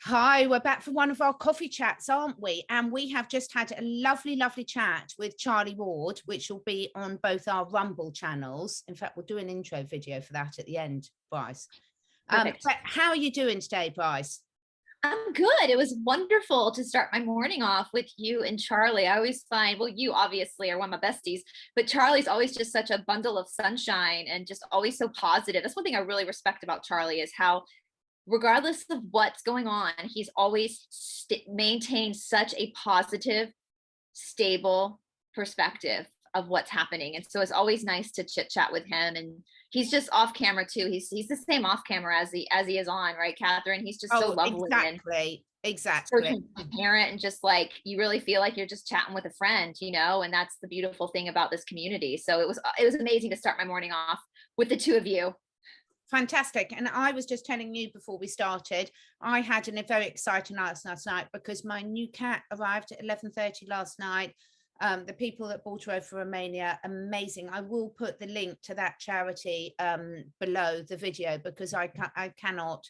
Hi, we're back for one of our coffee chats, aren't we? And we have just had a lovely, lovely chat with Charlie Ward, which will be on both our Rumble channels. In fact, we'll do an intro video for that at the end, Brice. Perfect. But how are you doing today, Brice? I'm good. It was wonderful to start my morning off with you and Charlie. I always find, well, you obviously are one of my besties, but Charlie's always just such a bundle of sunshine and just always so positive. That's one thing I really respect about Charlie is how, regardless of what's going on, he's always maintained such a positive, stable perspective of what's happening. And so it's always nice to chit chat with him. And he's just off camera too. He's the same off camera as he is on, right, Catherine? He's just so lovely and so transparent, and just like you really feel like you're just chatting with a friend, you know. And that's the beautiful thing about this community. So it was amazing to start my morning off with the two of you. Fantastic. And I was just telling you before we started, I had a very exciting night last night because my new cat arrived at 11:30 last night. The people that brought her over from Romania, amazing. I will put the link to that charity below the video because I cannot.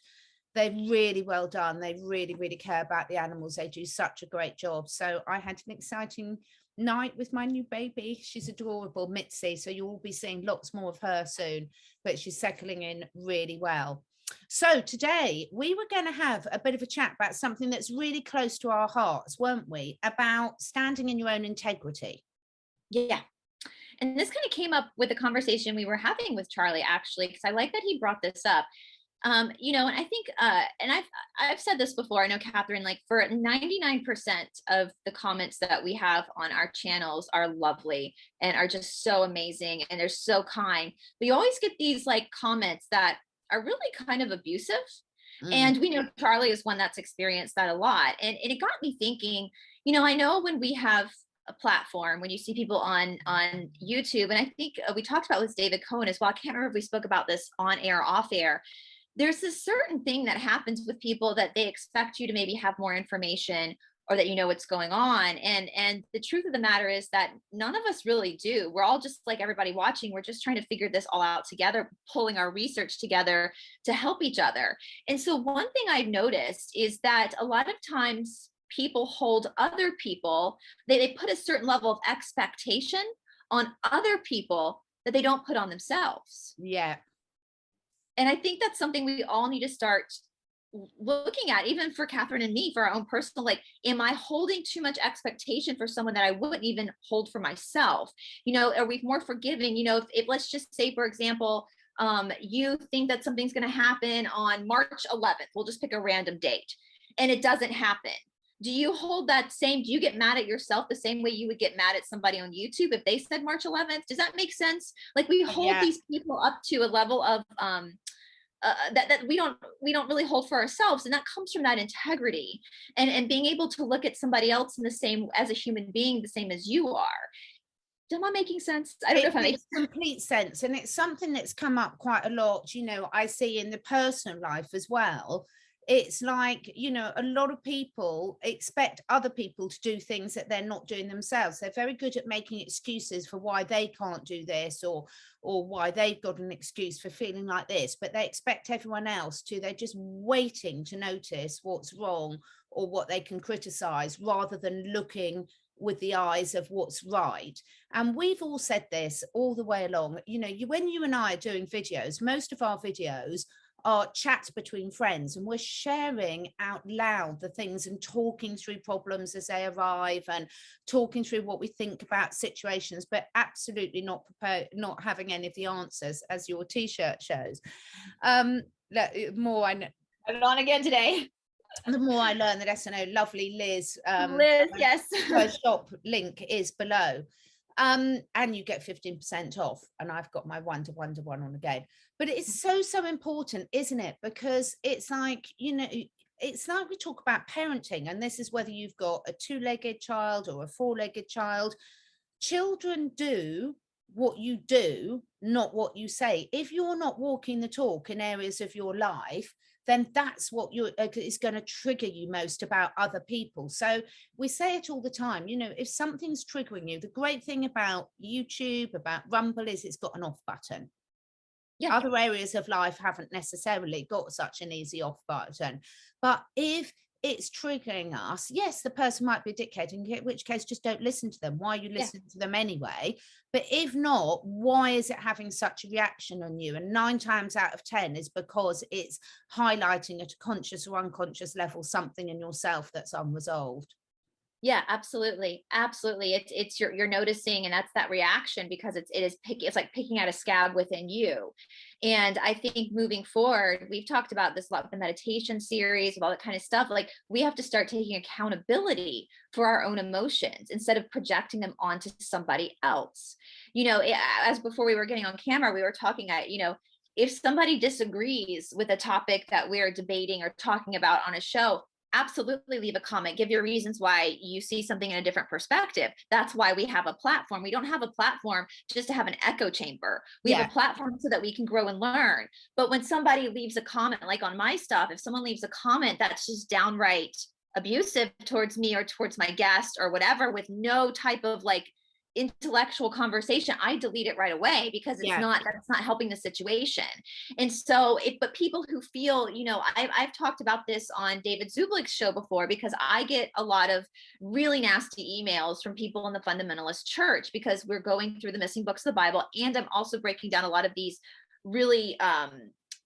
They're really well done. They really, really care about the animals. They do such a great job. So I had an exciting night with my new baby. She's adorable, Mitzi. So you will be seeing lots more of her soon, but she's settling in really well. So today we were going to have a bit of a chat about something that's really close to our hearts, weren't we? About standing in your own integrity. Yeah. And this kind of came up with a conversation we were having with Charlie, actually, because I like that he brought this up. You know, and I think, and I've said this before, I know, Catherine, like for 99% of the comments that we have on our channels are lovely and are just so amazing and they're so kind. But you always get these like comments that are really kind of abusive. And we know Charlie is one that's experienced that a lot. And it got me thinking, you know, I know when we have a platform, when you see people on YouTube, and I think we talked about with David Cohen as well. I can't remember if we spoke about this on air or off air. There's this certain thing that happens with people that they expect you to maybe have more information or that you know what's going on. And the truth of the matter is that none of us really do. We're all just like everybody watching. We're just trying to figure this all out together, pulling our research together to help each other. And so one thing I've noticed is that a lot of times people hold other people, they put a certain level of expectation on other people that they don't put on themselves. Yeah. And I think that's something we all need to start looking at, even for Catherine and me, for our own personal, like, am I holding too much expectation for someone that I wouldn't even hold for myself? You know, are we more forgiving? You know, if let's just say, for example, you think that something's going to happen on March 11th, we'll just pick a random date, and it doesn't happen. Do you hold that same, do you get mad at yourself the same way you would get mad at somebody on YouTube if they said March 11th? Does that make sense? Like we hold these people up to a level of that we don't really hold for ourselves, and that comes from that integrity and being able to look at somebody else in the same, as a human being, the same as you are. Am I making sense? I don't know if I make complete sense. And it's something that's come up quite a lot, you know, I see in the personal life as well. It's like, you know, a lot of people expect other people to do things that they're not doing themselves. They're very good at making excuses for why they can't do this or why they've got an excuse for feeling like this, but they expect everyone else to. They're just waiting to notice what's wrong or what they can criticize rather than looking with the eyes of what's right. And we've all said this all the way along. You know, when you and I are doing videos, most of our videos are chats between friends, and we're sharing out loud the things and talking through problems as they arrive and talking through what we think about situations, but absolutely not having any of the answers, as your t-shirt shows. More I know, I have it on again today. The more I learn, the less I know. Lovely Liz. Liz, yes. Her shop link is below. And you get 15% off, and I've got my one on again. But it's so important, isn't it? Because it's like, you know, it's like we talk about parenting, and this is whether you've got a two-legged child or a four-legged child. Children do what you do, not what you say. If you're not walking the talk in areas of your life, then that's what is going to trigger you most about other people. So we say it all the time, you know, if something's triggering you, the great thing about YouTube, about Rumble, is it's got an off button. Yeah. Other areas of life haven't necessarily got such an easy off button. But if it's triggering us, yes, the person might be a dickhead, in which case just don't listen to them. Why are you listening to them anyway? But if not, why is it having such a reaction on you? And 9 times out of 10 is because it's highlighting at a conscious or unconscious level something in yourself that's unresolved. Yeah, absolutely. Absolutely. It's you're noticing, and that's that reaction, because it's like picking out a scab within you. And I think moving forward, we've talked about this a lot, the meditation series, all that kind of stuff. Like, we have to start taking accountability for our own emotions instead of projecting them onto somebody else. As before we were getting on camera, we were talking if somebody disagrees with a topic that we're debating or talking about on a show, absolutely leave a comment, give your reasons why you see something in a different perspective. That's why we have a platform. We don't have a platform just to have an echo chamber. We have a platform so that we can grow and learn. But when somebody leaves a comment, like on my stuff, if someone leaves a comment that's just downright abusive towards me or towards my guest or whatever, with no type of like intellectual conversation, I delete it right away, because that's not helping the situation. And so but people who feel, I've talked about this on David Zublick's show before, because I get a lot of really nasty emails from people in the fundamentalist church, because we're going through the missing books of the Bible, and I'm also breaking down a lot of these really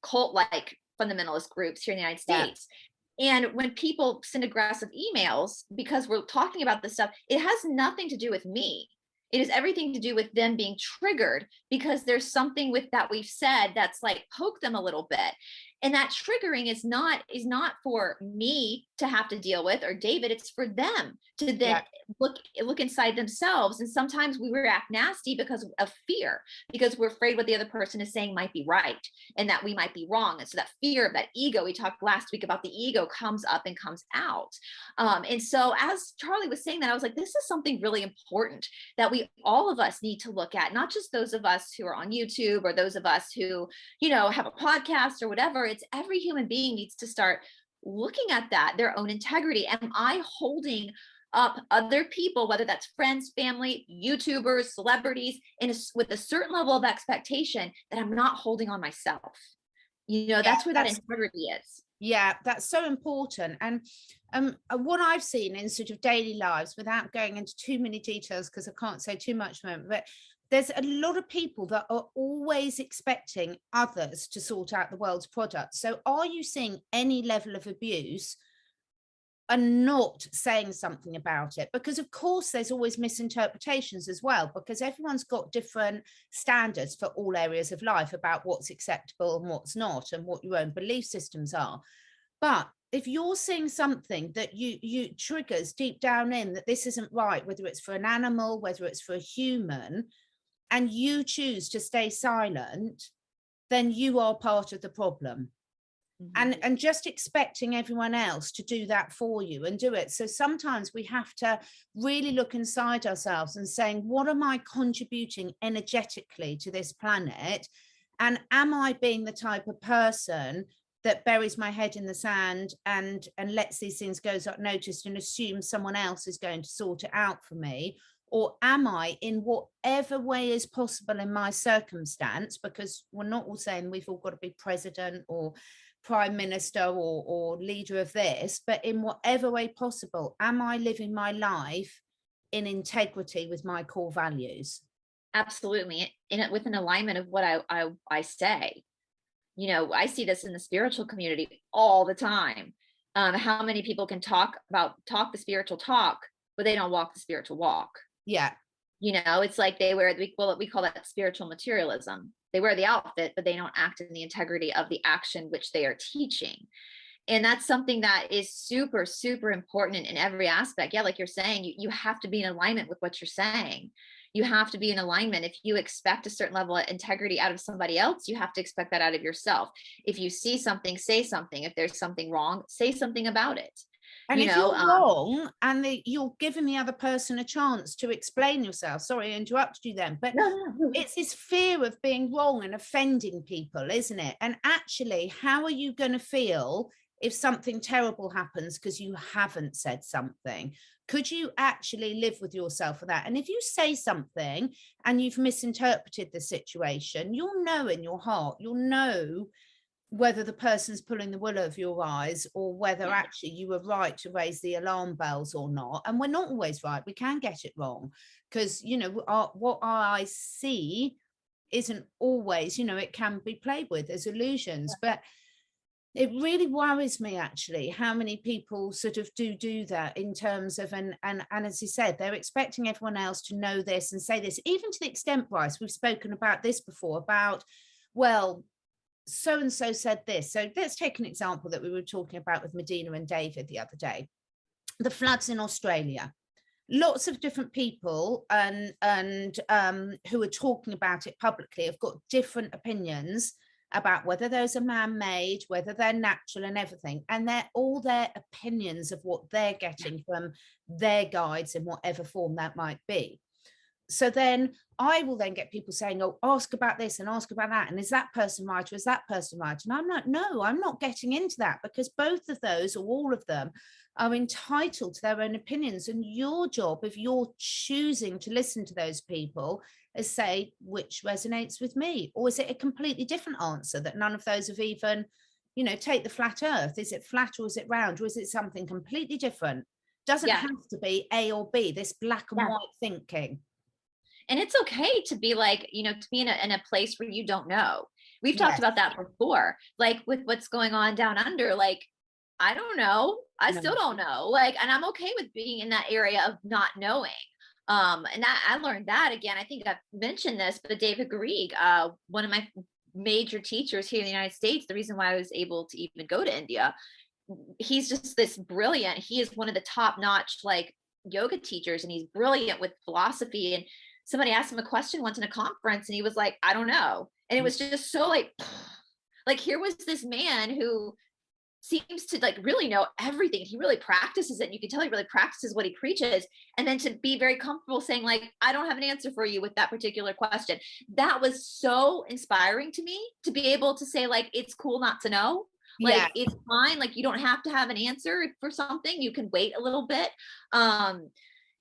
cult-like fundamentalist groups here in the United States. And when people send aggressive emails because we're talking about this stuff, it has nothing to do with me. It has everything to do with them being triggered because there's something with that we've said that's like poked them a little bit. And that triggering is not for me to have to deal with, or David. It's for them to then look inside themselves. And sometimes we react nasty because of fear, because we're afraid what the other person is saying might be right and that we might be wrong. And so that fear of that ego, we talked last week about the ego, comes up and comes out. And so as Charlie was saying that, I was like, this is something really important that all of us need to look at, not just those of us who are on YouTube or those of us who, have a podcast or whatever. It's every human being needs to start looking at that, their own integrity. Am I holding up other people, whether that's friends, family, YouTubers, celebrities, with a certain level of expectation that I'm not holding on myself? That's where that integrity is. Yeah, that's so important. And what I've seen in sort of daily lives, without going into too many details because I can't say too much at the moment, but there's a lot of people that are always expecting others to sort out the world's products. So are you seeing any level of abuse and not saying something about it? Because of course there's always misinterpretations as well, because everyone's got different standards for all areas of life about what's acceptable and what's not, and what your own belief systems are. But if you're seeing something that you triggers deep down in that this isn't right, whether it's for an animal, whether it's for a human, and you choose to stay silent, then you are part of the problem. And just expecting everyone else to do that for you and do it. So sometimes we have to really look inside ourselves and saying, what am I contributing energetically to this planet? And am I being the type of person that buries my head in the sand and lets these things go unnoticed and assumes someone else is going to sort it out for me? Or am I, in whatever way is possible in my circumstance, because we're not all saying we've all got to be president or prime minister or leader of this, but in whatever way possible, am I living my life in integrity with my core values? Absolutely. With an alignment of what I say. I see this in the spiritual community all the time. How many people can talk the spiritual talk, but they don't walk the spiritual walk? Yeah. It's like we call that spiritual materialism. They wear the outfit, but they don't act in the integrity of the action which they are teaching. And that's something that is super, super important in every aspect. Yeah, like you're saying, you have to be in alignment with what you're saying. You have to be in alignment. If you expect a certain level of integrity out of somebody else, you have to expect that out of yourself. If you see something, say something. If there's something wrong, say something about it. And if you're wrong and you're giving the other person a chance to explain yourself, sorry, I interrupted you then, but it's this fear of being wrong and offending people, isn't it? And actually, how are you going to feel if something terrible happens because you haven't said something? Could you actually live with yourself for that? And if you say something and you've misinterpreted the situation, you'll know in your heart, you'll know whether the person's pulling the wool over your eyes, or whether actually you were right to raise the alarm bells or not. And we're not always right. We can get it wrong, because, you know, what our eyes see isn't always, you know, it can be played with as illusions. But it really worries me, actually, how many people sort of do that, in terms of, and as you said, they're expecting everyone else to know this and say this, even to the extent, Brice, we've spoken about this before, about, well, so and so said this. So let's take an example that we were talking about with Medina and David the other day. The floods in Australia. Lots of different people and who are talking about it publicly have got different opinions about whether those are man-made, whether they're natural, and everything. And they're all their opinions of what they're getting from their guides in whatever form that might be. So then I will then get people saying, oh, ask about this and ask about that, and is that person right, or is that person right? And I'm like, no, I'm not getting into that, because both of those, or all of them, are entitled to their own opinions. And your job, if you're choosing to listen to those people, is say, which resonates with me? Or is it a completely different answer that none of those have even, you know, take the flat earth, is it flat or is it round, or is it something completely different? Doesn't have to be A or B, this black and white thinking. And it's okay to be like, you know, to be in a place where you don't know. We've talked about that before, like with what's going on down under, like, I don't know. I still don't know. Like, and I'm okay with being in that area of not knowing. And that, I learned that, again, I think I've mentioned this, but David Garrigues, one of my major teachers here in the United States, the reason why I was able to even go to India, he's just this brilliant, he is one of the top-notch like yoga teachers, and he's brilliant with philosophy. And somebody asked him a question once in a conference, and he was like, I don't know. And it was just so like here was this man who seems to like really know everything. He really practices it. And you can tell he really practices what he preaches. And then to be very comfortable saying like, I don't have an answer for you with that particular question. That was so inspiring to me, to be able to say like, it's cool not to know. Like, it's fine. Like, you don't have to have an answer for something. You can wait a little bit.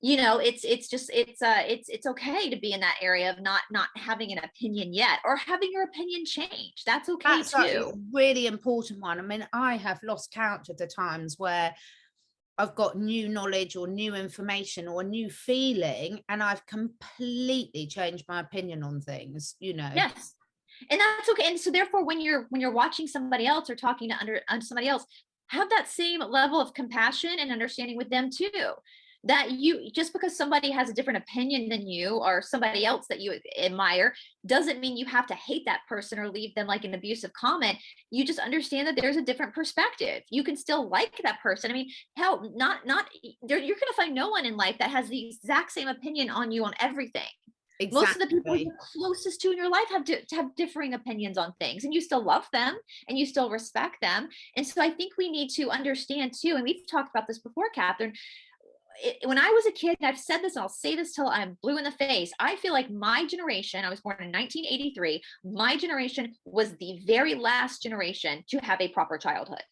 You know, it's okay to be in that area of not having an opinion yet, or having your opinion change. That's okay. That's too. A really important one. I mean, I have lost count of the times where I've got new knowledge or new information or a new feeling, and I've completely changed my opinion on things, you know. Yes. And that's okay. And so therefore, when you're watching somebody else or talking to somebody else, have that same level of compassion and understanding with them too. That you, just because somebody has a different opinion than you, or somebody else that you admire, doesn't mean you have to hate that person or leave them like an abusive comment. You just understand that there's a different perspective. You can still like that person. I mean, hell, not you're going to find no one in life that has the exact same opinion on you on everything. Exactly. Most of the people you're closest to in your life have differing opinions on things, and you still love them and you still respect them. And so I think we need to understand too, and we've talked about this before, Catherine, when I was a kid, and I've said this, and I'll say this till I'm blue in the face, I feel like my generation, I was born in 1983, my generation was the very last generation to have a proper childhood.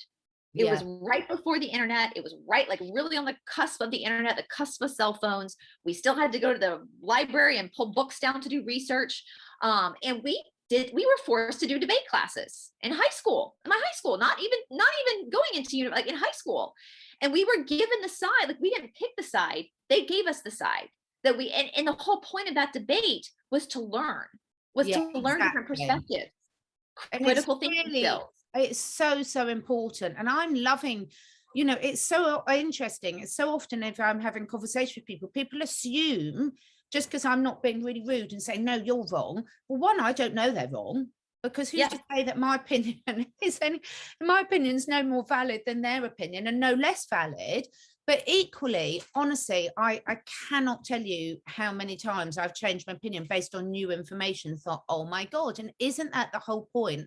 It was right before the internet. It was right, like really on the cusp of the internet, the cusp of cell phones. We still had to go to the library and pull books down to do research. And we were forced to do debate classes in high school, not even going into like in high school. And we were given the side, like we didn't pick the side. They gave us the side that and the whole point of that debate was to learn, different perspectives, critical thinking skills. It's so important. And I'm loving, you know, it's so interesting. It's so often if I'm having conversation with people assume, just because I'm not being really rude and saying, no, you're wrong. Well, one, I don't know they're wrong, because who's to say that my opinion is no more valid than their opinion, and no less valid. But equally, honestly, I cannot tell you how many times I've changed my opinion based on new information, thought, oh my God. And isn't that the whole point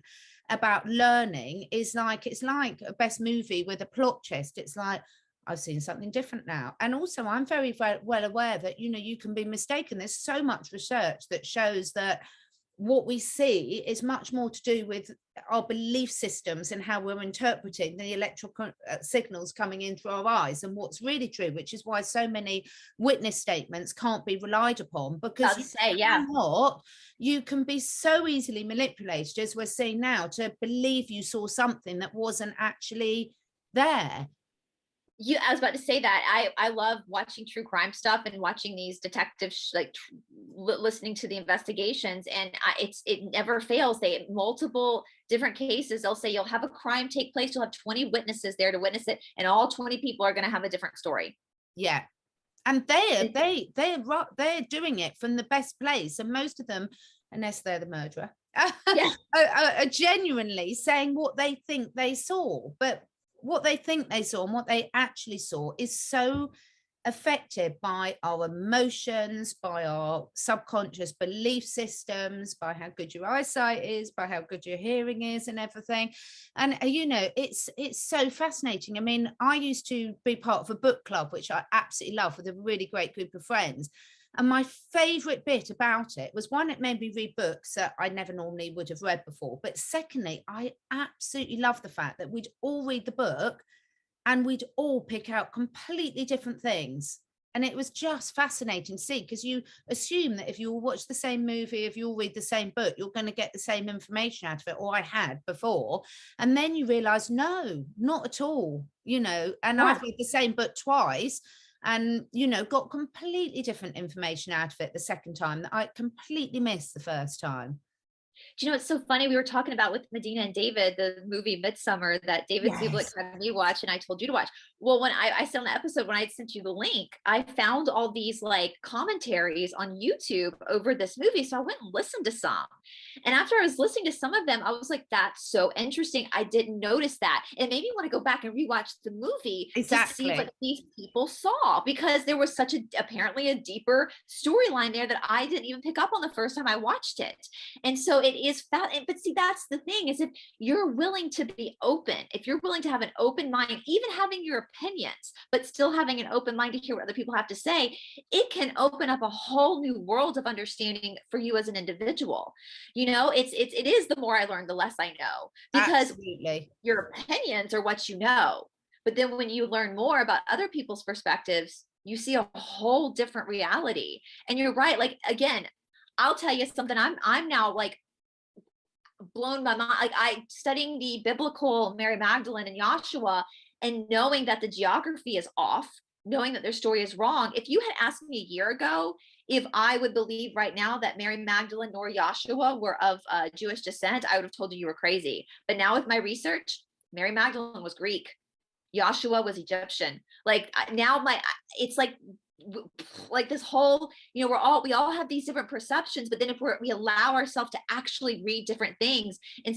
about learning? Is like, it's like a best movie with a plot twist. It's like, I've seen something different now. And also I'm very well aware that, you know, you can be mistaken. There's so much research that shows that what we see is much more to do with our belief systems and how we're interpreting the electrical signals coming in through our eyes, and what's really true, which is why so many witness statements can't be relied upon, because you can be so easily manipulated, as we're seeing now, to believe you saw something that wasn't actually there. I was about to say that I love watching true crime stuff and watching these detectives, like listening to the investigations, and it never fails. They multiple different cases. They'll say you'll have a crime take place. You'll have 20 witnesses there to witness it, and all 20 people are going to have a different story. Yeah, and they're doing it from the best place, and most of them, unless they're the murderer, are genuinely saying what they think they saw, but what they think they saw and what they actually saw is so affected by our emotions, by our subconscious belief systems, by how good your eyesight is, by how good your hearing is, and everything. And you know, it's so fascinating. I mean, I used to be part of a book club, which I absolutely love, with a really great group of friends. And my favorite bit about it was, one, it made me read books that I never normally would have read before. But secondly, I absolutely love the fact that we'd all read the book and we'd all pick out completely different things. And it was just fascinating to see, because you assume that if you all watch the same movie, if you all read the same book, you're going to get the same information out of it, or I had before. And then you realize, no, not at all, you know, and I've read the same book twice, and, you know, got completely different information out of it the second time that I completely missed the first time. Do you know, it's so funny. We were talking about with Medina and David, the movie Midsummer that David Zublik had me watch, and I told you to watch. Well, when I said on the episode, when I sent you the link, I found all these like commentaries on YouTube over this movie. So I went and listened to some. And after I was listening to some of them, I was like, that's so interesting. I didn't notice that. It made me want to go back and rewatch the movie to see what these people saw, because there was such apparently a deeper storyline there that I didn't even pick up on the first time I watched it. And so it is but see, that's the thing, is if you're willing to be open, if you're willing to have an open mind, even having your opinions, but still having an open mind to hear what other people have to say, it can open up a whole new world of understanding for you as an individual. You know, it is the more I learn, the less I know, because your opinions are what you know. But then when you learn more about other people's perspectives, you see a whole different reality. And you're right. Like, again, I'll tell you something. I'm now like blown my mind. Like, I studying the biblical Mary Magdalene and Joshua, and knowing that the geography is off, knowing that their story is wrong. If you had asked me a year ago if I would believe right now that Mary Magdalene nor Joshua were of Jewish descent, I would have told you were crazy. But now with my research, Mary Magdalene was Greek, Joshua was Egyptian. Like, now it's like this whole, you know, we all have these different perceptions, but then if we allow ourselves to actually read different things, and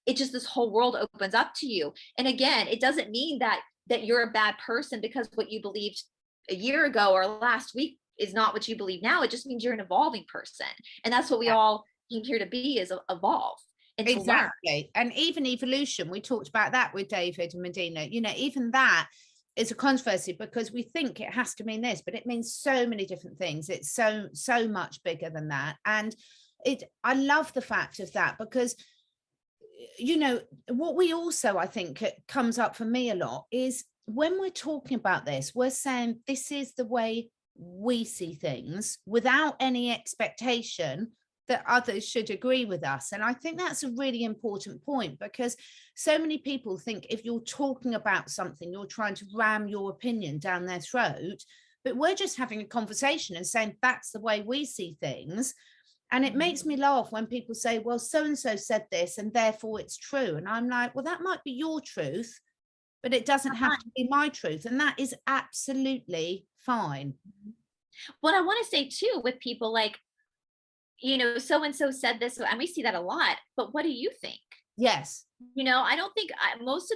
it just, this whole world opens up to you. And again, it doesn't mean that you're a bad person because what you believed a year ago or last week is not what you believe now. It just means you're an evolving person, and that's what we all came here to be, is evolve. And exactly. And even evolution, we talked about that with David and Medina. You know, even that is a controversy, because we think it has to mean this, but it means so many different things. It's so much bigger than that. And I love the fact of that, because, you know, what we also, I think, comes up for me a lot is when we're talking about this, we're saying this is the way we see things without any expectation that others should agree with us. And I think that's a really important point, because so many people think if you're talking about something, you're trying to ram your opinion down their throat, but we're just having a conversation and saying that's the way we see things. And it makes me laugh when people say, well, so-and-so said this and therefore it's true. And I'm like, well, that might be your truth, but it doesn't have to be my truth. And that is absolutely fine. What I want to say too, with people like, you know, so-and-so said this, and we see that a lot, but what do you think? Yes. You know, I don't think most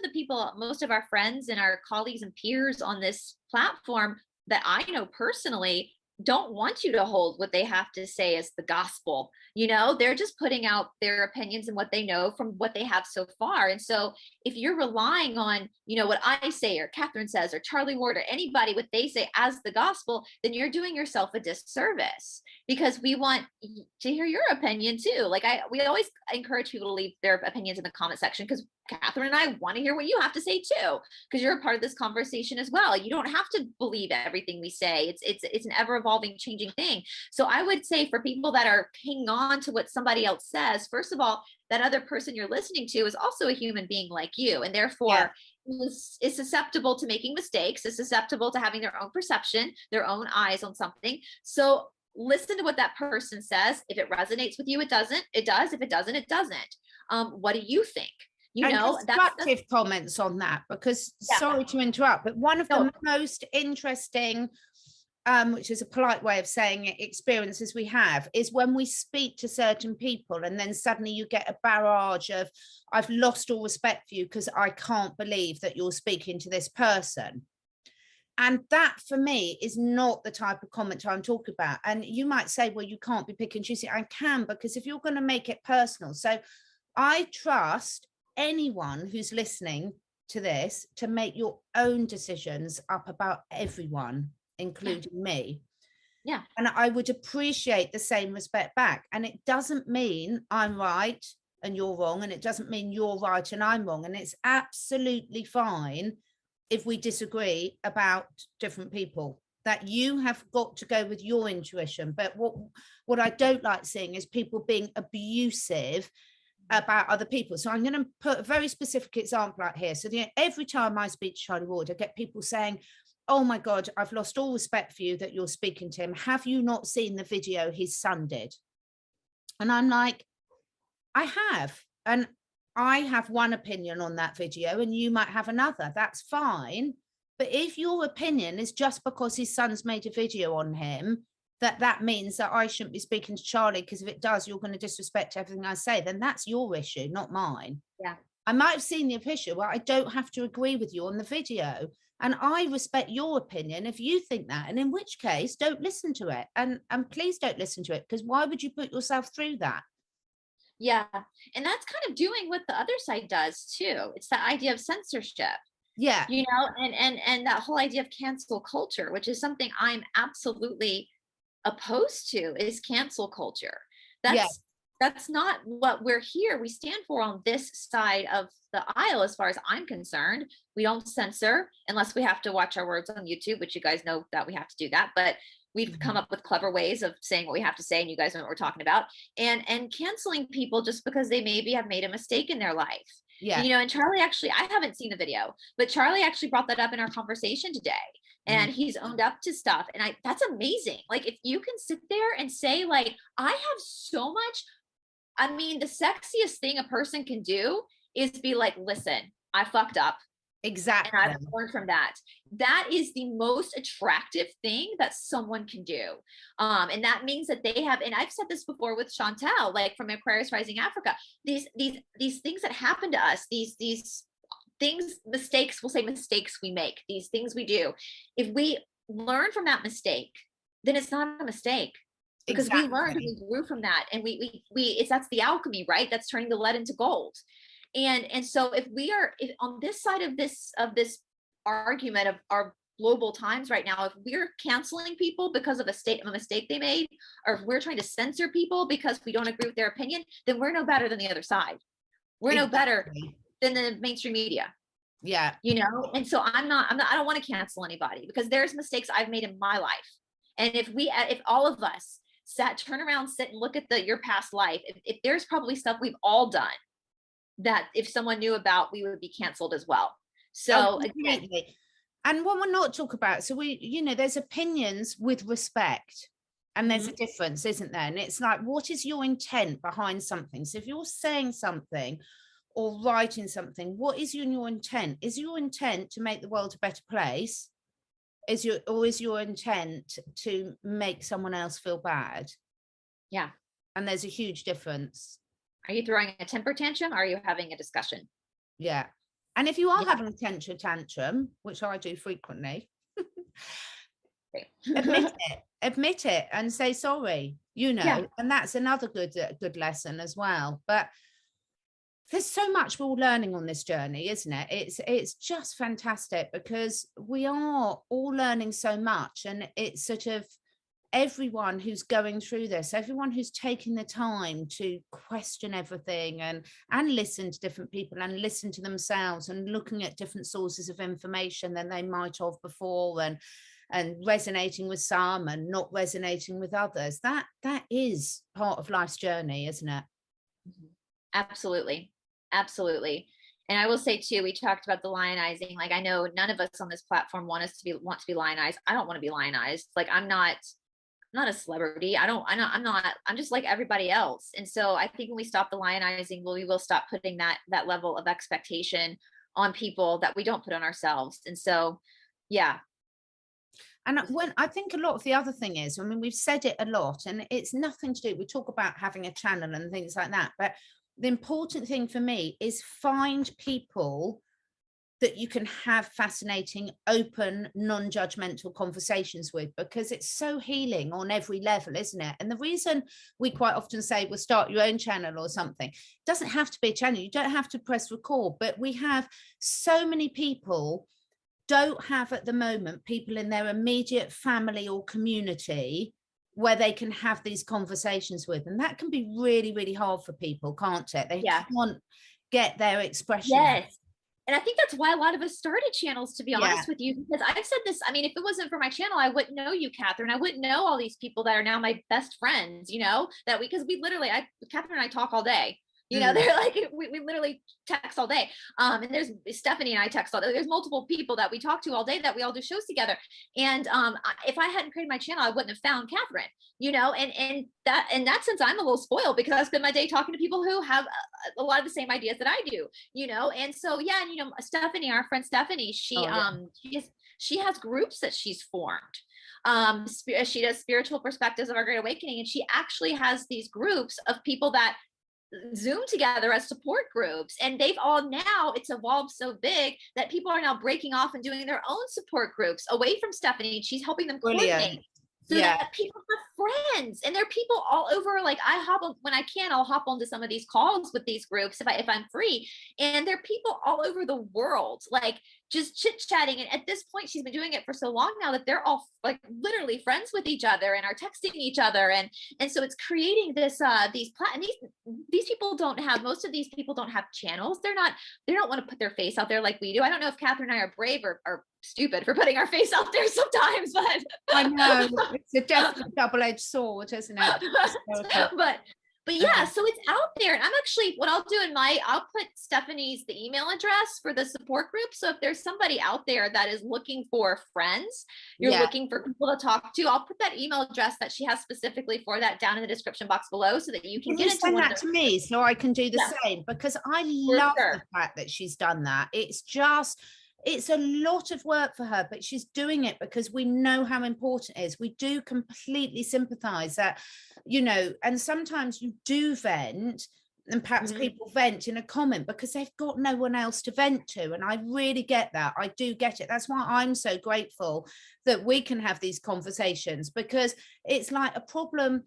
of our friends and our colleagues and peers on this platform that I know personally don't want you to hold what they have to say as the gospel. You know, they're just putting out their opinions and what they know from what they have so far. And so if you're relying on, you know, what I say or Catherine says or Charlie Ward or anybody, what they say as the gospel, then you're doing yourself a disservice, because we want to hear your opinion too. Like we always encourage people to leave their opinions in the comment section, because Catherine and I want to hear what you have to say too, because you're a part of this conversation as well. You don't have to believe everything we say. It's an ever evolving, changing thing. So I would say for people that are hanging on to what somebody else says, first of all, that other person you're listening to is also a human being like you, and therefore is susceptible to making mistakes, is susceptible to having their own perception, their own eyes on something. So listen to what that person says. If it resonates with you, it does. If it doesn't, it doesn't. What do you think? You and know, constructive comments on that, because sorry to interrupt, but one of the most interesting, which is a polite way of saying it, experiences we have is when we speak to certain people and then suddenly you get a barrage of, I've lost all respect for you because I can't believe that you're speaking to this person. And that for me is not the type of comment I'm talking about. And you might say, well, you can't be pick and choosing. I can, because if you're going to make it personal. So I trust anyone who's listening to this to make your own decisions up about everyone, including me. Yeah. And I would appreciate the same respect back. And it doesn't mean I'm right and you're wrong. And it doesn't mean you're right and I'm wrong. And it's absolutely fine if we disagree about different people, that you have got to go with your intuition. But what I don't like seeing is people being abusive about other people. So I'm going to put a very specific example out here. So every time I speak to Charlie Ward, I get people saying, oh my God, I've lost all respect for you that you're speaking to him. Have you not seen the video his son did? And I'm like, I have. And I have one opinion on that video and you might have another. That's fine. But if your opinion is just because his son's made a video on him, that means that I shouldn't be speaking to Charlie, because if it does, you're going to disrespect everything I say, then that's your issue, not mine. Yeah. I might have seen the official, but I don't have to agree with you on the video. And I respect your opinion if you think that. And in which case, don't listen to it. And please don't listen to it, because why would you put yourself through that? Yeah. And that's kind of doing what the other side does too. It's the idea of censorship. Yeah. You know, and that whole idea of cancel culture, which is something I'm absolutely opposed to, is cancel culture. That's not what we're here. We stand for on this side of the aisle, as far as I'm concerned. We don't censor unless we have to watch our words on YouTube, which you guys know that we have to do that. But we've come up with clever ways of saying what we have to say, and you guys know what we're talking about. And canceling people just because they maybe have made a mistake in their life. Yeah. You know, and Charlie actually, I haven't seen the video, but Charlie actually brought that up in our conversation today. And he's owned up to stuff. And that's amazing. Like, if you can sit there and say, like, I have so much, I mean, the sexiest thing a person can do is be like, listen, I fucked up. Exactly. And I've learned from that. That is the most attractive thing that someone can do. And that means that they have, and I've said this before with Chantal, like from Aquarius Rising Africa, these things that happen to us, these things, mistakes, we'll say mistakes we make, these things we do. If we learn from that mistake, then it's not a mistake, because we learned and we grew from that. And that's the alchemy, right? That's turning the lead into gold. And so if on this side of this argument of our global times right now, if we're canceling people because of a mistake they made, or if we're trying to censor people because we don't agree with their opinion, then we're no better than the other side. We're no better than the mainstream media. Yeah. You know, and so I don't want to cancel anybody, because there's mistakes I've made in my life. And if all of us turn around, sit and look at your past life, if there's probably stuff we've all done that if someone knew about, we would be canceled as well. So again, and what we're not talking about, so there's opinions with respect, and there's a difference, isn't there? And it's like, what is your intent behind something? So if you're saying something or writing something, what is your intent? Is your intent to make the world a better place? Is your intent to make someone else feel bad? Yeah. And there's a huge difference. Are you throwing a temper tantrum, or are you having a discussion? Yeah. And if you are having a temper tantrum, which I do frequently, admit it. admit it and say sorry, you know. Yeah. And that's another good lesson as well. But there's so much we're all learning on this journey, isn't it? It's just fantastic, because we are all learning so much, and it's sort of everyone who's going through this, everyone who's taking the time to question everything and listen to different people and listen to themselves, and looking at different sources of information than they might have before, and resonating with some and not resonating with others. That is part of life's journey, isn't it? Absolutely. Absolutely. And I will say too, we talked about the lionizing. Like, I know none of us on this platform want to be lionized. I don't want to be lionized. Like, I'm not a celebrity. I'm just like everybody else. And so I think when we stop the lionizing, we will stop putting that level of expectation on people that we don't put on ourselves. And so, yeah. And when I think a lot of the other thing is, I mean, we've said it a lot, and it's nothing to do, we talk about having a channel and things like that, but the important thing for me is find people that you can have fascinating, open, non-judgmental conversations with, because it's so healing on every level, isn't it? And the reason we quite often say, well, start your own channel or something, it doesn't have to be a channel, you don't have to press record, but we have so many people don't have at the moment people in their immediate family or community where they can have these conversations with, and that can be really, really hard for people, can't it? They can't get their expression. Yes. And I think that's why a lot of us started channels, to be honest with you, because I've said this, I mean, if it wasn't for my channel, I wouldn't know you, Catherine. I wouldn't know all these people that are now my best friends, you know, because we literally, Catherine and I talk all day. You know, they're like, we literally text all day. And there's Stephanie and I text all day. There's multiple people that we talk to all day that we all do shows together. And if I hadn't created my channel, I wouldn't have found Catherine, you know, and in that sense, I'm a little spoiled, because I spend my day talking to people who have a lot of the same ideas that I do, you know? And so, yeah. And, you know, Stephanie, our friend Stephanie, she has groups that she's formed. She does spiritual perspectives of our Great Awakening. And she actually has these groups of people that Zoom together as support groups, and they've all now, it's evolved so big that people are now breaking off and doing their own support groups away from Stephanie. She's helping them coordinate so that people have friends, and there are people all over. Like, I hop on when I can, I'll hop onto some of these calls with these groups if I'm free, and there are people all over the world, like, just chit-chatting. And at this point, she's been doing it for so long now that they're all like literally friends with each other and are texting each other, and so it's creating this and these people don't have, most of these people don't have channels. They don't want to put their face out there like we do. I don't know if Catherine and I are brave or stupid for putting our face out there sometimes, but I know it's a definite double-edged sword, isn't it? But yeah, so it's out there. And I'm actually, what I'll do I'll put Stephanie's, the email address for the support group. So if there's somebody out there that is looking for friends, you're looking for people to talk to, I'll put that email address that she has specifically for that down in the description box below, so that you can get into that to me, so I can do the same, because I love the fact that she's done that. It's a lot of work for her, but she's doing it because we know how important it is. We do completely sympathize that, you know, and sometimes you do vent, and perhaps people vent in a comment because they've got no one else to vent to. And I really get that. I do get it. That's why I'm so grateful that we can have these conversations, because it's like a problem.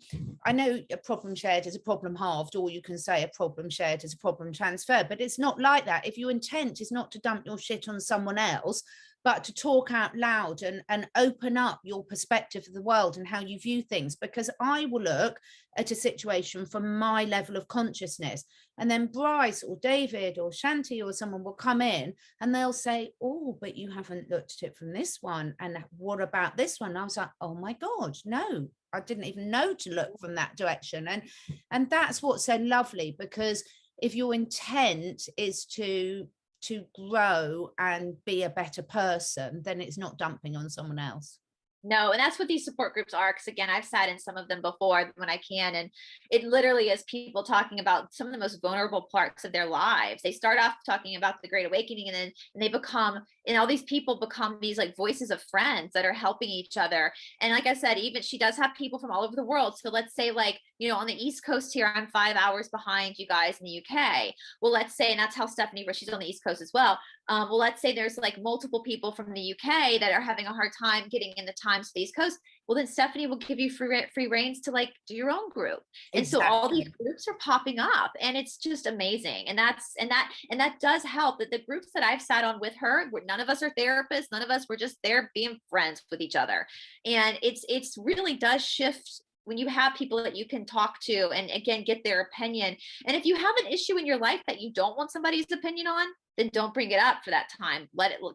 I know a problem shared is a problem halved, or you can say a problem shared is a problem transferred, but it's not like that. If your intent is not to dump your shit on someone else, but to talk out loud and open up your perspective of the world and how you view things, because I will look at a situation from my level of consciousness, and then Brice or David or Shanti or someone will come in and they'll say, oh, but you haven't looked at it from this one, and what about this one? And I was like, oh my God, no, I didn't even know to look from that direction. And that's what's so lovely, because if your intent is to grow and be a better person, then it's not dumping on someone else. No, and that's what these support groups are. Because again, I've sat in some of them before when I can, and it literally is people talking about some of the most vulnerable parts of their lives. They start off talking about the Great Awakening, and then they become, and all these people become these like voices of friends that are helping each other. And like I said, even she does have people from all over the world. So let's say, like, you know, on the East Coast here, I'm 5 hours behind you guys in the UK. Well, let's say, and that's how Stephanie, where she's on the East Coast as well. Well, let's say there's like multiple people from the UK that are having a hard time getting in the times to the East Coast. well, then Stephanie will give you free reins to like do your own group. And so Exactly. all these groups are popping up, and it's just amazing. And that does help. That the groups that I've sat on with her, none of us are therapists, none of us were just there being friends with each other. And it's really does shift when you have people that you can talk to and again get their opinion. And if you have an issue in your life that you don't want somebody's opinion on, then don't bring it up for that time.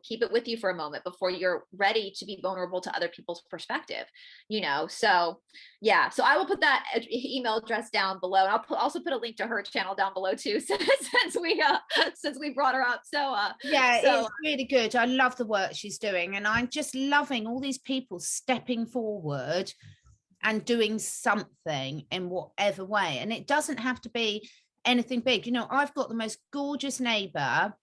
Keep it with you for a moment before you're ready to be vulnerable to other people's perspective, you know? So yeah, so I will put that email address down below. And I'll also put a link to her channel down below too, since we brought her up. So yeah, it's really good. I love the work she's doing, and I'm just loving all these people stepping forward and doing something in whatever way. And it doesn't have to be anything big. You know, I've got the most gorgeous neighbor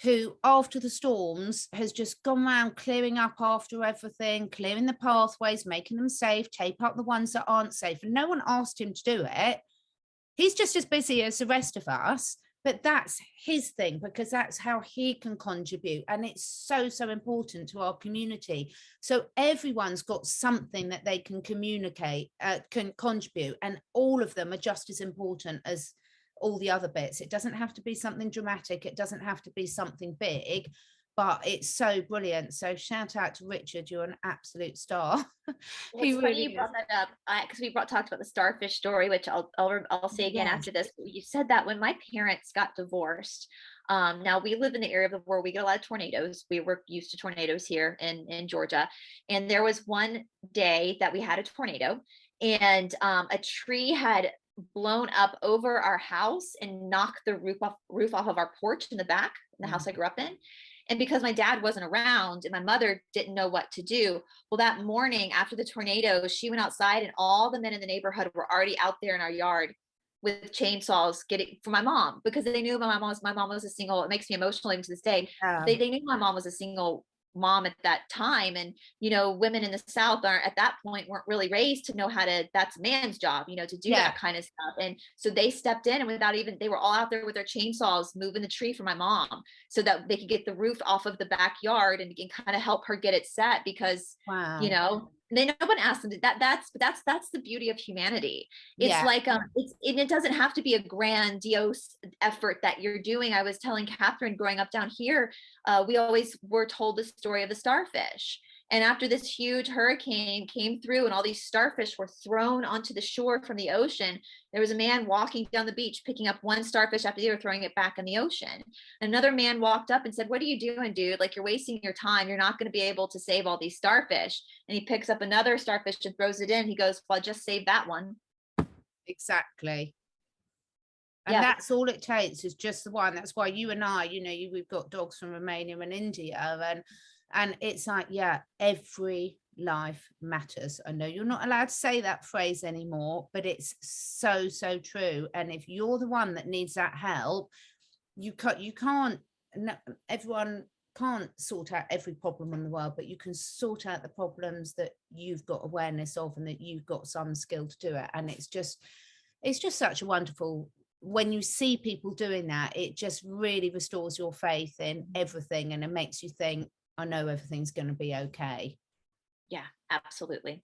who after the storms has just gone around clearing up after everything, clearing the pathways, making them safe, tape up the ones that aren't safe. And no one asked him to do it. He's just as busy as the rest of us, but that's his thing because that's how he can contribute. And it's so, so important to our community. So everyone's got something that they can communicate, can contribute, and all of them are just as important as all the other bits. It doesn't have to be something dramatic. It doesn't have to be something big, but it's so brilliant. So shout out to Richard. You're an absolute star. Well, it's funny you brought that up because we talked about the starfish story, which I'll say again after this. You said that when my parents got divorced. Now we live in the area where we get a lot of tornadoes. We were used to tornadoes here in Georgia, and there was one day that we had a tornado, and a tree had blown up over our house and knocked the roof off of our porch in the back, the house I grew up in. And because my dad wasn't around and my mother didn't know what to do, well, that morning after the tornado, she went outside and all the men in the neighborhood were already out there in our yard with chainsaws getting for my mom, because they knew my mom was a single. It makes me emotional even to this day. They knew my mom was a single mom at that time, and you know, women in the South aren't at that point weren't really raised to know how to, that's a man's job, you know, to do that kind of stuff. And so they stepped in, and without even, they were all out there with their chainsaws moving the tree for my mom so that they could get the roof off of the backyard and kind of help her get it set, because you know, no one asked them to, that's the beauty of humanity. It's like it doesn't have to be a grandiose effort that you're doing. I was telling Catherine, growing up down here, we always were told the story of the starfish. And after this huge hurricane came through and all these starfish were thrown onto the shore from the ocean, there was a man walking down the beach, picking up one starfish after the other, throwing it back in the ocean. Another man walked up and said, "What are you doing, dude? Like, you're wasting your time. You're not going to be able to save all these starfish." And he picks up another starfish and throws it in. He goes, "Well, I just saved that one." Exactly. And that's all it takes, is just the one. That's why you and I, you know, we've got dogs from Romania and India, and it's like, every life matters. I know you're not allowed to say that phrase anymore, but it's so, so true. And if you're the one that needs that help, you can't, everyone can't sort out every problem in the world, but you can sort out the problems that you've got awareness of and that you've got some skill to do it. And it's just such a wonderful, when you see people doing that, it just really restores your faith in everything, and it makes you think, I know everything's going to be okay. Yeah, absolutely.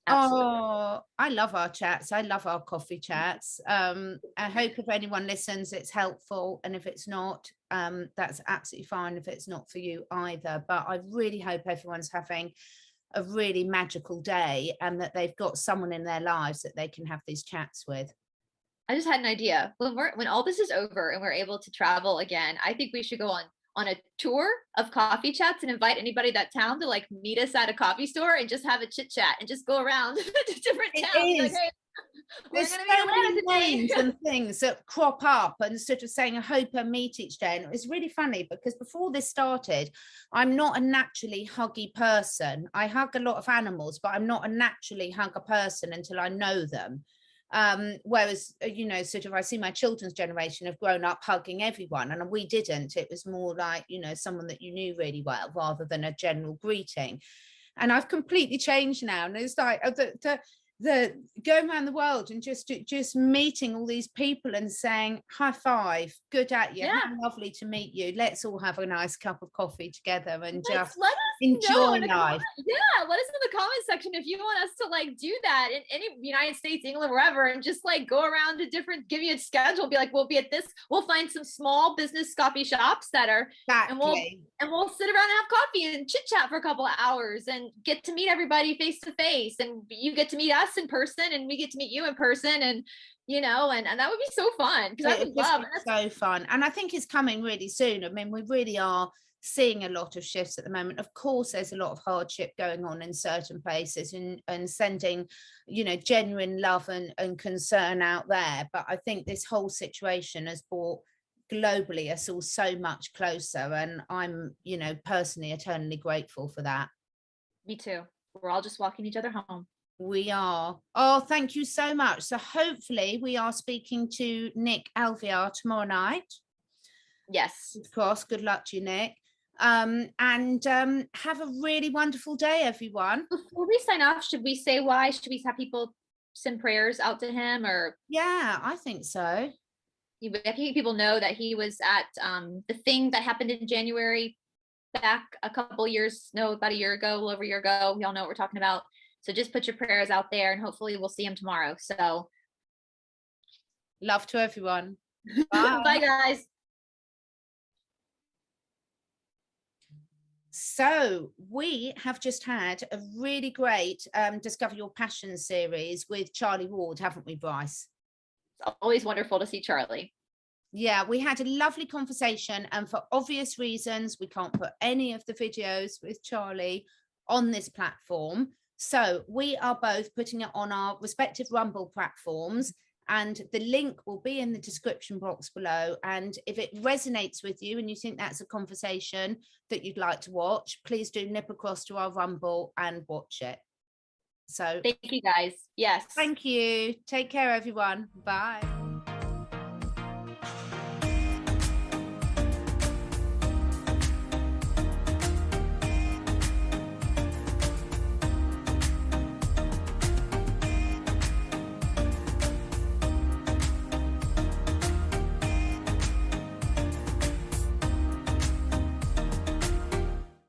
Oh, I love our chats. I love our coffee chats. I hope if anyone listens, it's helpful. And if it's not, that's absolutely fine if it's not for you either. But I really hope everyone's having a really magical day, and that they've got someone in their lives that they can have these chats with. I just had an idea. When all this is over and we're able to travel again, I think we should go on a tour of coffee chats and invite anybody that town to like meet us at a coffee store and just have a chit chat and just go around to different towns. Like, hey, there's so many names and things that crop up, and sort of saying, I hope I meet each day. And it was really funny because before this started, I'm not a naturally huggy person. I hug a lot of animals, but I'm not a naturally hugger person until I know them. Whereas, you know, sort of I see my children's generation have grown up hugging everyone, and we didn't. It was more like, you know, someone that you knew really well rather than a general greeting. And I've completely changed now, and it's like the going around the world and just meeting all these people and saying high five, good at you, how lovely to meet you, let's all have a nice cup of coffee together, and let us Enjoy in the life. yeah, let us in the comment section if you want us to like do that in any United States, England, wherever, and just like go around to different, give you a schedule, be like, we'll be at this, we'll find some small business coffee shops that are, Exactly. and we'll sit around and have coffee and chit chat for a couple of hours and get to meet everybody face to face, and you get to meet us in person and we get to meet you in person, and you know, and that would be so fun, because I would love it. So fun. And I think it's coming really soon. I mean, we really are seeing a lot of shifts at the moment. Of course, there's a lot of hardship going on in certain places, and sending, you know, genuine love and concern out there. But I think this whole situation has brought globally us all so much closer. And I'm, you know, personally eternally grateful for that. Me too. We're all just walking each other home. We are. Oh, thank you so much. So hopefully we are speaking to Nick Alvear tomorrow night. Yes. Of course. Good luck to you, Nick. And have a really wonderful day, everyone. Before we sign off, should we say why? Should we have people send prayers out to him? Or yeah, I think so. I think people know that he was at the thing that happened in January back a couple years, no, about a year ago, a little over a year ago. We all know what we're talking about. So just put your prayers out there, and hopefully we'll see him tomorrow. So love to everyone. Bye. Bye, guys. So we have just had a really great Discover Your Passion series with Charlie Ward, haven't we, Brice? It's always wonderful to see Charlie. Yeah, we had a lovely conversation, and for obvious reasons, we can't put any of the videos with Charlie on this platform. So we are both putting it on our respective Rumble platforms, and the link will be in the description box below. And if it resonates with you and you think that's a conversation that you'd like to watch, please do nip across to our Rumble and watch it. So thank you, guys. Yes. Thank you. Take care, everyone. Bye.